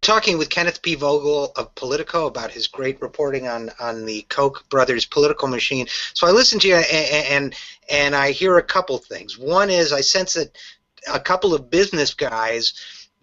Talking with Kenneth P. Vogel of Politico about his great reporting on the Koch brothers' political machine. So I listened to you, and I hear a couple things. One is I sense that a couple of business guys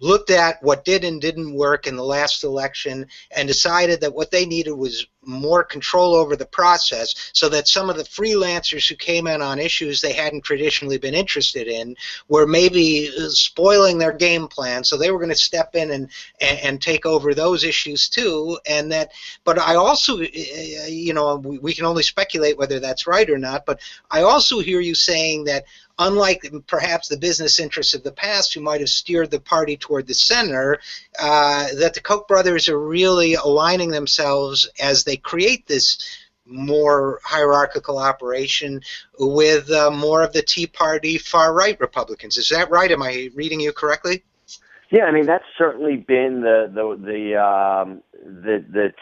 looked at what did and didn't work in the last election and decided that what they needed was more control over the process, so that some of the freelancers who came in on issues they hadn't traditionally been interested in were maybe spoiling their game plan, so they were going to step in and take over those issues too. And that, but I also, we can only speculate whether that's right or not, but I also hear you saying that unlike perhaps the business interests of the past who might have steered the party toward the center, that the Koch brothers are really aligning themselves as they create this more hierarchical operation with more of the Tea Party far-right Republicans. Is that right? Am I reading you correctly? Yeah, I mean that's certainly been the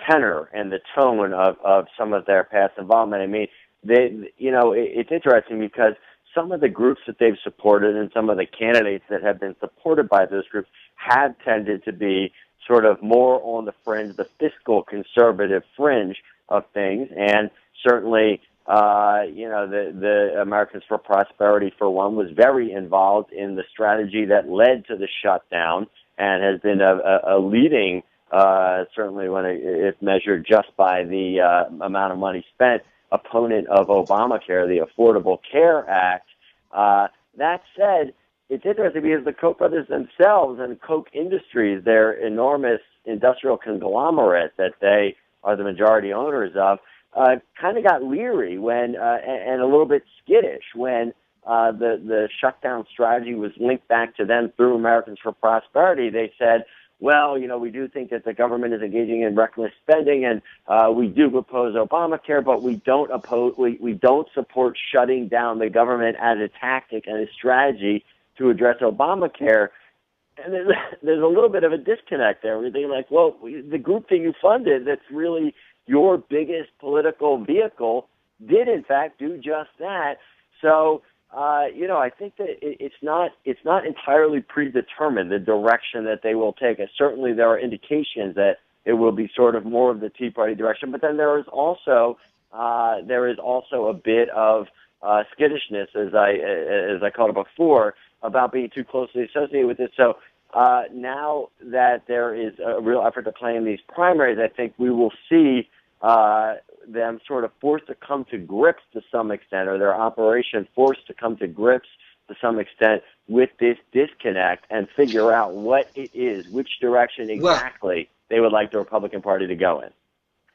tenor and the tone of some of their past involvement. I mean, it's interesting because some of the groups that they've supported and some of the candidates that have been supported by those groups have tended to be sort of more on the fringe, the fiscal conservative fringe of things, and certainly, the Americans for Prosperity, for one, was very involved in the strategy that led to the shutdown and has been a leading, certainly when it's measured just by the amount of money spent, opponent of Obamacare, the Affordable Care Act. That said, it's interesting because the Koch brothers themselves and Koch Industries, their enormous industrial conglomerate that they are the majority owners of, kind of got leery when and a little bit skittish when the shutdown strategy was linked back to them through Americans for Prosperity. They said, well, we do think that the government is engaging in reckless spending, and we do oppose Obamacare, but we don't support shutting down the government as a tactic and a strategy to address Obamacare. And there's a little bit of a disconnect there. We're thinking like, well, the group that you funded that's really your biggest political vehicle did in fact do just that. So, I think that it's not entirely predetermined the direction that they will take. And certainly there are indications that it will be sort of more of the Tea Party direction. But then there is also a bit of skittishness, as I called it before, about being too closely associated with it. So now that there is a real effort to play in these primaries, I think we will see them sort of forced to come to grips to some extent, or their operation forced to come to grips to some extent with this disconnect and figure out what it is, which direction exactly they would like the Republican Party to go in.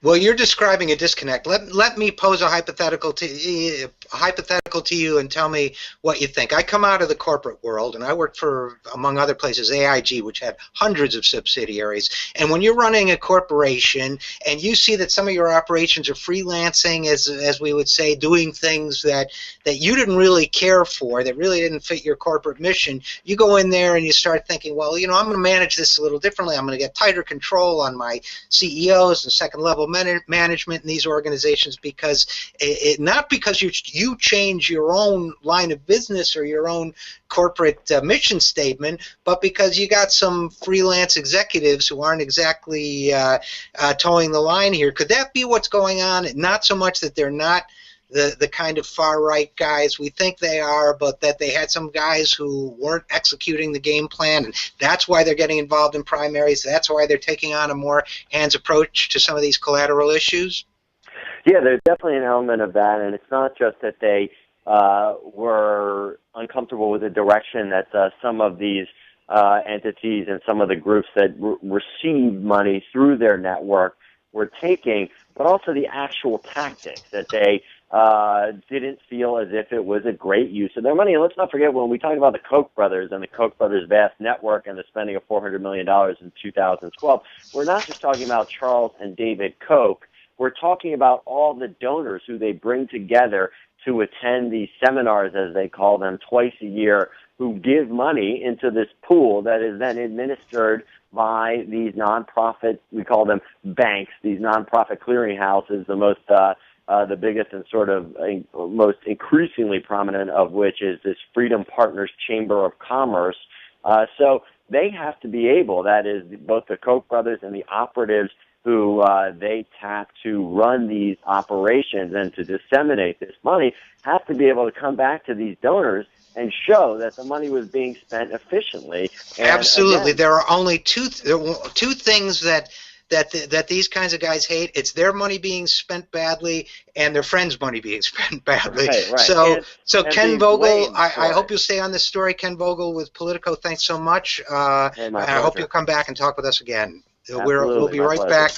Well, you're describing a disconnect. Let me pose a hypothetical to you and tell me what you think. I come out of the corporate world, and I worked for, among other places, AIG, which had hundreds of subsidiaries. And when you're running a corporation and you see that some of your operations are freelancing, as we would say, doing things that you didn't really care for, that really didn't fit your corporate mission, you go in there and you start thinking, well, I'm going to manage this a little differently. I'm going to get tighter control on my CEOs and second-level management in these organizations, because not because you change your own line of business or your own corporate mission statement, but because you got some freelance executives who aren't exactly towing the line here. Could that be what's going on? Not so much that they're not the kind of far-right guys we think they are, but that they had some guys who weren't executing the game plan, and that's why they're getting involved in primaries. That's why they're taking on a more hands approach to some of these collateral issues? Yeah, there's definitely an element of that, and it's not just that they were uncomfortable with the direction that some of these entities and some of the groups that received money through their network were taking, but also the actual tactics that they didn't feel as if it was a great use of their money. And let's not forget, when we talk about the Koch brothers and the Koch brothers' vast network and the spending of $400 million in 2012, we're not just talking about Charles and David Koch. We're talking about all the donors who they bring together to attend these seminars, as they call them, twice a year, who give money into this pool that is then administered by these nonprofit, we call them banks, these nonprofit clearinghouses, the biggest and sort of most increasingly prominent of which is this Freedom Partners Chamber of Commerce. So they have to be able, that is, both the Koch brothers and the operatives who they tap to run these operations and to disseminate this money, have to be able to come back to these donors and show that the money was being spent efficiently. And absolutely. Again, there are only two things that these kinds of guys hate. It's their money being spent badly and their friends' money being spent badly. Right. So and Ken Vogel, I for hope it. you'll stay on this story. Ken Vogel with Politico, thanks so much. Hey, my and I pleasure. hope you'll come back and talk with us again. Absolutely, We'll be my right pleasure. back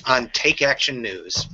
on Take Action News.